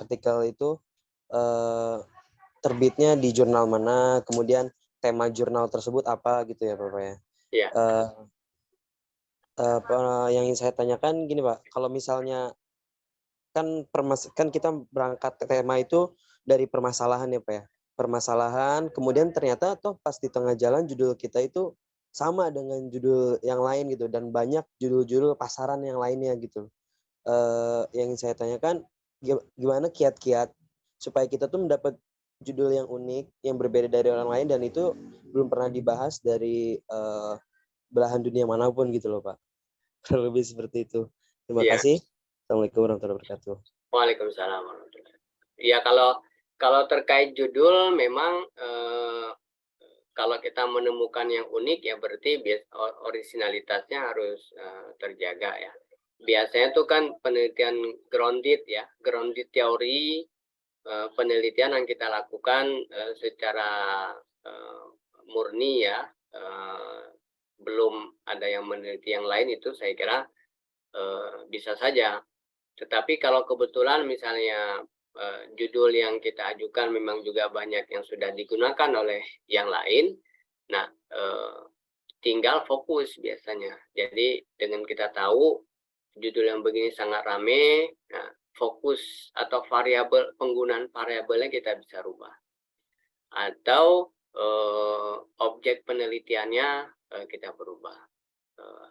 artikel itu terbitnya di jurnal mana, kemudian tema jurnal tersebut apa gitu ya Bapak ya. Iya. Yang ingin saya tanyakan gini Pak, kalau misalnya kan kita berangkat tema itu dari permasalahan ya Pak ya. Permasalahan, kemudian ternyata toh pas di tengah jalan judul kita itu sama dengan judul yang lain gitu, dan banyak judul-judul pasaran yang lainnya gitu. Yang ingin saya tanyakan, gimana kiat-kiat supaya kita tuh mendapat judul yang unik, yang berbeda dari orang lain, dan itu belum pernah dibahas dari belahan dunia manapun gitu loh Pak. Kurang lebih seperti itu. Terima kasih. Assalamualaikum warahmatullahi wabarakatuh. Waalaikumsalam warahmatullahi wabarakatuh. Ya, kalau terkait judul memang kalau kita menemukan yang unik ya berarti originalitasnya harus terjaga ya. Biasanya itu kan penelitian grounded ya, grounded teori, penelitian yang kita lakukan secara murni ya, belum ada yang meneliti yang lain, itu saya kira bisa saja. Tetapi kalau kebetulan misalnya judul yang kita ajukan memang juga banyak yang sudah digunakan oleh yang lain, nah tinggal fokus biasanya. Jadi dengan kita tahu judul yang begini sangat rame, nah fokus atau variabel, penggunaan variabelnya kita bisa rubah. Atau objek penelitiannya kita berubah.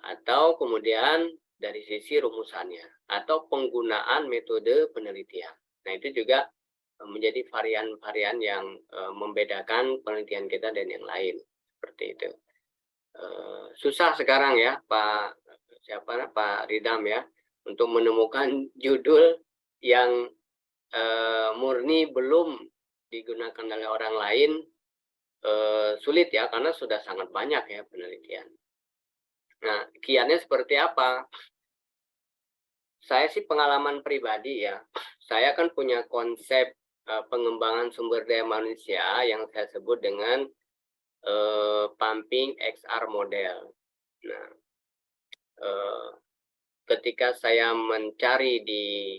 Atau kemudian dari sisi rumusannya atau penggunaan metode penelitian. Nah, itu juga menjadi varian-varian yang membedakan penelitian kita dan yang lain. Seperti itu. Susah sekarang ya Pak Ridam ya, untuk menemukan judul yang murni belum digunakan oleh orang lain. Sulit ya, karena sudah sangat banyak ya penelitian. Nah, kiatnya seperti apa? Saya sih pengalaman pribadi ya. Saya kan punya konsep pengembangan sumber daya manusia yang saya sebut dengan pumping XR model. Nah, ketika saya mencari di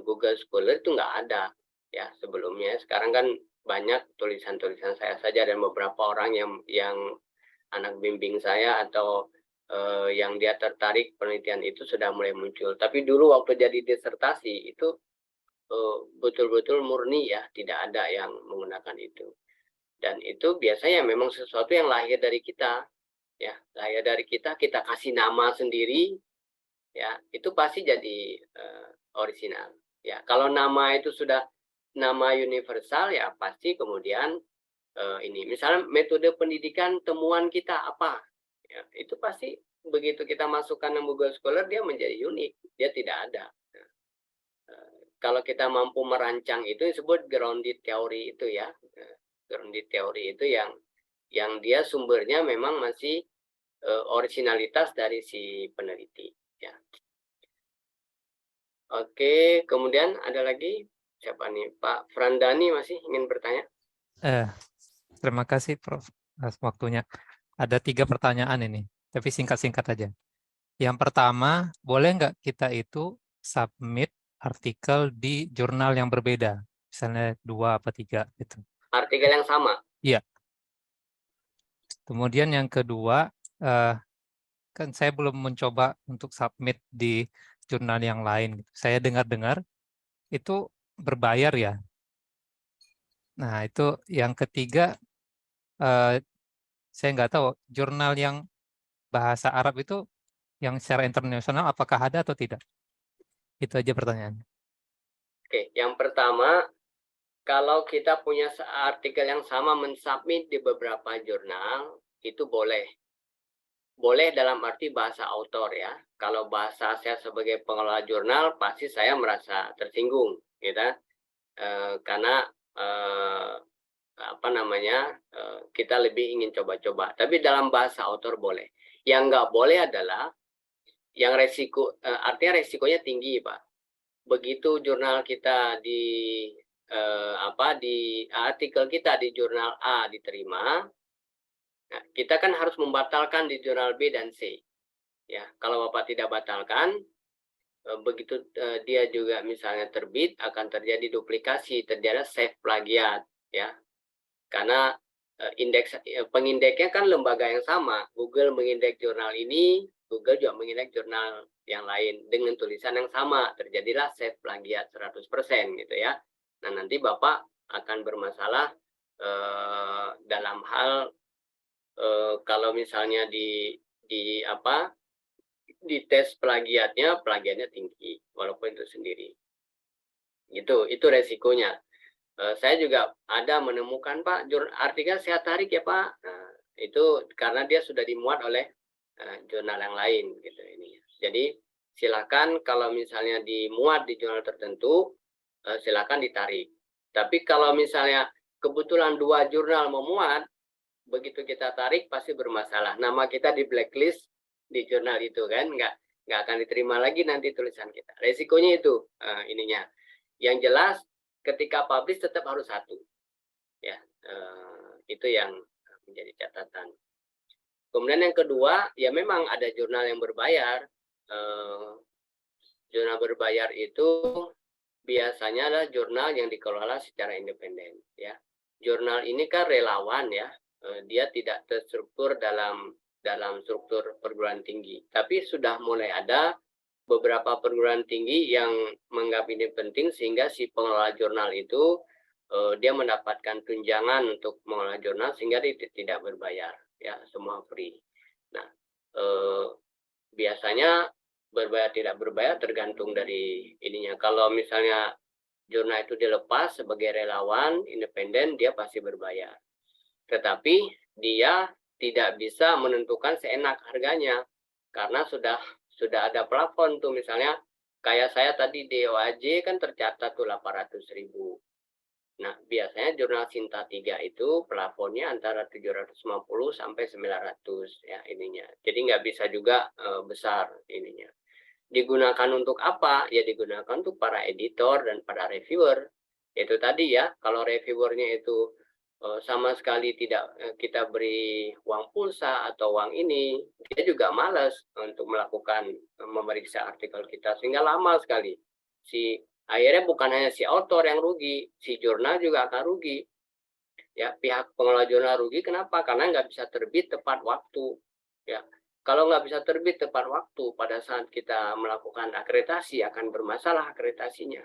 Google Scholar itu nggak ada ya sebelumnya. Sekarang kan banyak tulisan-tulisan saya saja dan beberapa orang yang anak bimbing saya atau yang dia tertarik penelitian itu sudah mulai muncul. Tapi dulu waktu jadi disertasi itu betul-betul murni ya, tidak ada yang menggunakan itu. Dan itu biasanya memang sesuatu yang lahir dari kita, ya, lahir dari kita kasih nama sendiri, ya, itu pasti jadi orisinal. Ya, kalau nama itu sudah nama universal ya pasti kemudian ini, misalnya metode pendidikan temuan kita apa? Ya, itu pasti begitu kita masukkan ke Google Scholar dia menjadi unik, dia tidak ada. Nah, kalau kita mampu merancang itu disebut grounded theory itu ya. Grounded theory itu yang dia sumbernya memang masih originalitas dari si peneliti ya. Oke, kemudian ada lagi siapa nih? Pak Frandani masih ingin bertanya? Terima kasih Prof atas waktunya. Ada 3 pertanyaan ini, tapi singkat-singkat aja. Yang pertama, boleh nggak kita itu submit artikel di jurnal yang berbeda? Misalnya 2 atau 3 gitu. Artikel yang sama? Iya. Kemudian yang kedua, kan saya belum mencoba untuk submit di jurnal yang lain. Saya dengar-dengar itu berbayar ya. Nah, itu yang ketiga, saya nggak tahu jurnal yang bahasa Arab itu yang secara internasional apakah ada atau tidak? Itu aja pertanyaannya. Oke, yang pertama, kalau kita punya artikel yang sama mensubmit di beberapa jurnal, itu boleh. Boleh dalam arti bahasa autor ya. Kalau bahasa saya sebagai pengelola jurnal, pasti saya merasa tersinggung, gitu. Karena kita lebih ingin coba-coba. Tapi dalam bahasa autor boleh. Yang nggak boleh adalah yang artinya resikonya tinggi, Pak. Begitu jurnal kita di artikel kita di jurnal A diterima, nah, kita kan harus membatalkan di jurnal B dan C. Ya, kalau Bapak tidak batalkan, begitu dia juga misalnya terbit, akan terjadi duplikasi, terjadi save plagiat, ya. Karena pengindeknya kan lembaga yang sama. Google mengindeks jurnal ini, Google juga mengindeks jurnal yang lain dengan tulisan yang sama. Terjadilah save plagiat 100% gitu ya. Nah, nanti Bapak akan bermasalah dalam hal kalau misalnya di tes plagiatnya tinggi, walaupun itu sendiri. Itu resikonya. Saya juga ada menemukan Pak artikel saya tarik ya Pak. Nah, itu karena dia sudah dimuat oleh jurnal yang lain gitu ini. Jadi silakan kalau misalnya dimuat di jurnal tertentu, silakan ditarik. Tapi kalau misalnya kebetulan 2 jurnal memuat, begitu kita tarik pasti bermasalah. Nama kita di blacklist di jurnal itu kan, nggak akan diterima lagi nanti tulisan kita. Resikonya itu ininya. Yang jelas ketika publish tetap harus 1, ya. Itu yang menjadi catatan. Kemudian yang kedua, ya memang ada jurnal yang berbayar. Jurnal berbayar itu biasanya adalah jurnal yang dikelola secara independen, ya. Jurnal ini kan relawan, ya. Dia tidak terstruktur dalam struktur perguruan tinggi, tapi sudah mulai ada beberapa perguruan tinggi yang menganggap ini penting sehingga si pengelola jurnal itu dia mendapatkan tunjangan untuk mengelola jurnal sehingga dia tidak berbayar, ya, semua free. Nah, biasanya berbayar tidak berbayar tergantung dari ininya. Kalau misalnya jurnal itu dilepas sebagai relawan independen, dia pasti berbayar. Tetapi dia tidak bisa menentukan seenak harganya karena sudah ada plafon tuh, misalnya kayak saya tadi di OAJ kan tercatat tuh 800.000. Nah, biasanya jurnal Sinta 3 itu plafonnya antara 750 sampai 900 ya ininya. Jadi nggak bisa juga besar ininya. Digunakan untuk apa? Ya digunakan untuk para editor dan para reviewer. Itu tadi ya, kalau reviewernya itu sama sekali tidak kita beri uang pulsa atau uang ini, dia juga malas untuk melakukan memeriksa artikel kita sehingga lama sekali. Akhirnya bukan hanya si author yang rugi, si jurnal juga akan rugi. Ya, pihak pengelola jurnal rugi kenapa? Karena nggak bisa terbit tepat waktu. Ya, kalau nggak bisa terbit tepat waktu pada saat kita melakukan akreditasi akan bermasalah akreditasinya,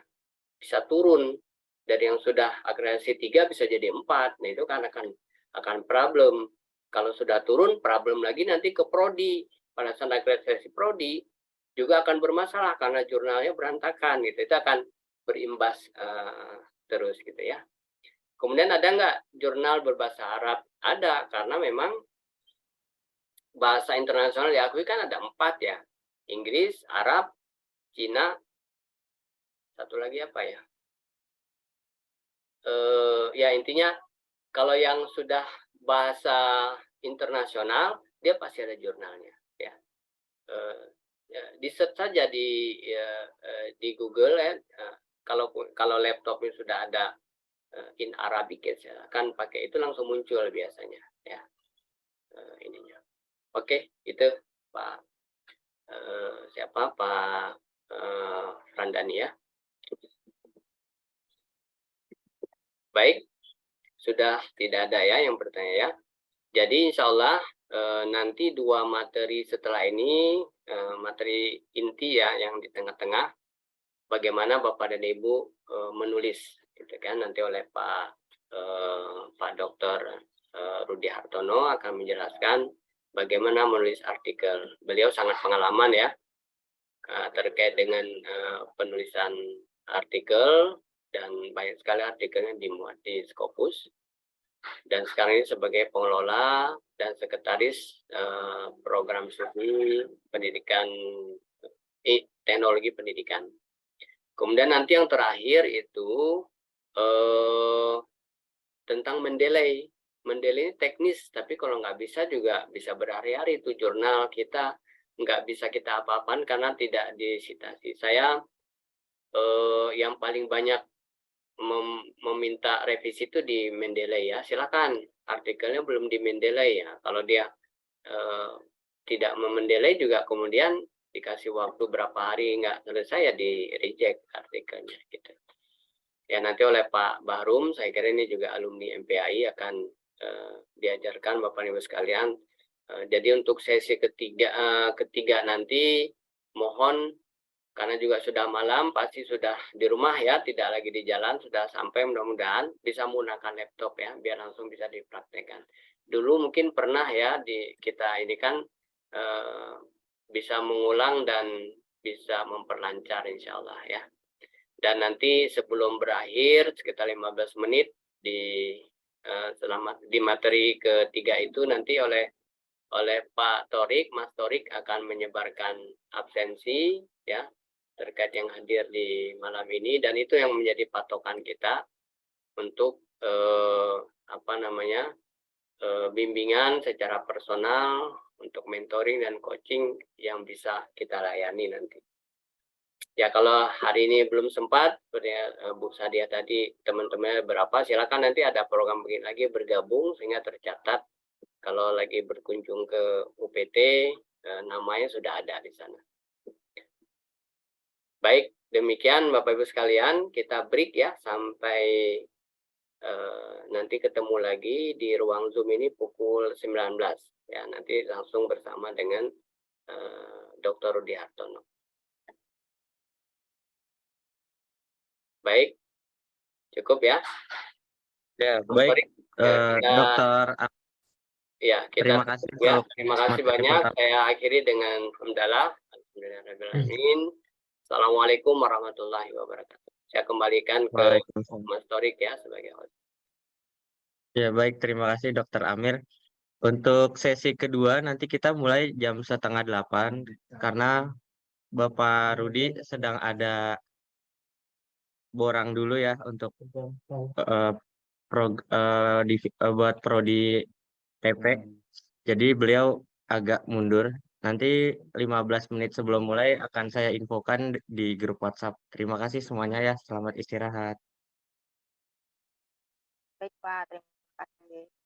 bisa turun. Dari yang sudah akreditasi 3 bisa jadi 4. Nah, itu kan akan problem. Kalau sudah turun, problem lagi nanti ke prodi. Pada saat akreditasi prodi juga akan bermasalah karena jurnalnya berantakan gitu. Itu akan berimbas terus gitu ya. Kemudian ada nggak jurnal berbahasa Arab? Ada, karena memang bahasa internasional diakui kan ada 4 ya. Inggris, Arab, Cina, satu lagi apa ya? Ya intinya kalau yang sudah bahasa internasional dia pasti ada jurnalnya ya. Di search saja di Google ya. Kalau laptopnya sudah ada in Arabic ya, kan pakai itu langsung muncul biasanya ya ininya. Oke, itu Pak siapa Pak Randani ya. Baik, sudah tidak ada ya yang bertanya ya. Jadi insya Allah nanti 2 materi setelah ini, materi inti ya yang di tengah-tengah, bagaimana Bapak dan Ibu menulis, gitu kan? Nanti oleh Pak Dr. Rudi Hartono akan menjelaskan bagaimana menulis artikel. Beliau sangat pengalaman ya terkait dengan penulisan artikel. Dan banyak sekali artikelnya dimuat di Scopus. Dan sekarang ini sebagai pengelola dan sekretaris program studi pendidikan teknologi pendidikan. Kemudian nanti yang terakhir itu tentang Mendeley. Mendeley ini teknis, tapi kalau nggak bisa juga bisa berhari-hari itu jurnal kita nggak bisa kita apa-apakan karena tidak disitasi. Saya yang paling banyak meminta revisi itu di Mendeley ya, silakan artikelnya belum di Mendeley ya. Kalau dia tidak memendeley juga kemudian dikasih waktu berapa hari nggak selesai ya di reject artikelnya gitu. Ya nanti oleh Pak Bahrum, saya kira ini juga alumni MPAI akan diajarkan Bapak Ibu sekalian. Jadi untuk sesi ketiga nanti mohon, karena juga sudah malam, pasti sudah di rumah ya, tidak lagi di jalan, sudah sampai, mudah-mudahan bisa menggunakan laptop ya, biar langsung bisa dipraktekkan. Dulu mungkin pernah ya kita ini kan bisa mengulang dan bisa memperlancar insya Allah ya. Dan nanti sebelum berakhir sekitar 15 menit di materi ketiga itu nanti oleh Pak Torik, Mas Torik akan menyebarkan absensi ya terkait yang hadir di malam ini, dan itu yang menjadi patokan kita untuk bimbingan secara personal untuk mentoring dan coaching yang bisa kita layani nanti. Ya kalau hari ini belum sempat, seperti Bu Sadia tadi, teman-teman berapa, silakan nanti ada program begini lagi bergabung sehingga tercatat. Kalau lagi berkunjung ke UPT, namanya sudah ada di sana. Baik, demikian Bapak Ibu sekalian, kita break ya sampai nanti ketemu lagi di ruang Zoom ini pukul 19. Ya, nanti langsung bersama dengan Dr. Rudi Hartono. Baik, cukup ya. Ya, baik, Dokter. Ya, terima kasih. Ya, terima kasih banyak. Saya akhiri dengan hamdalah. Alhamdulillahirrahmanirrahim. Assalamualaikum warahmatullahi wabarakatuh. Saya kembalikan ke Mas Torik ya sebagai host. Ya, baik, terima kasih Dokter Amir. Untuk sesi kedua nanti kita mulai jam 7:30 karena Bapak Rudi sedang ada borang dulu ya untuk buat prodi TP. Jadi beliau agak mundur. Nanti 15 menit sebelum mulai akan saya infokan di grup WhatsApp. Terima kasih semuanya ya. Selamat istirahat. Baik Pak, terima kasih.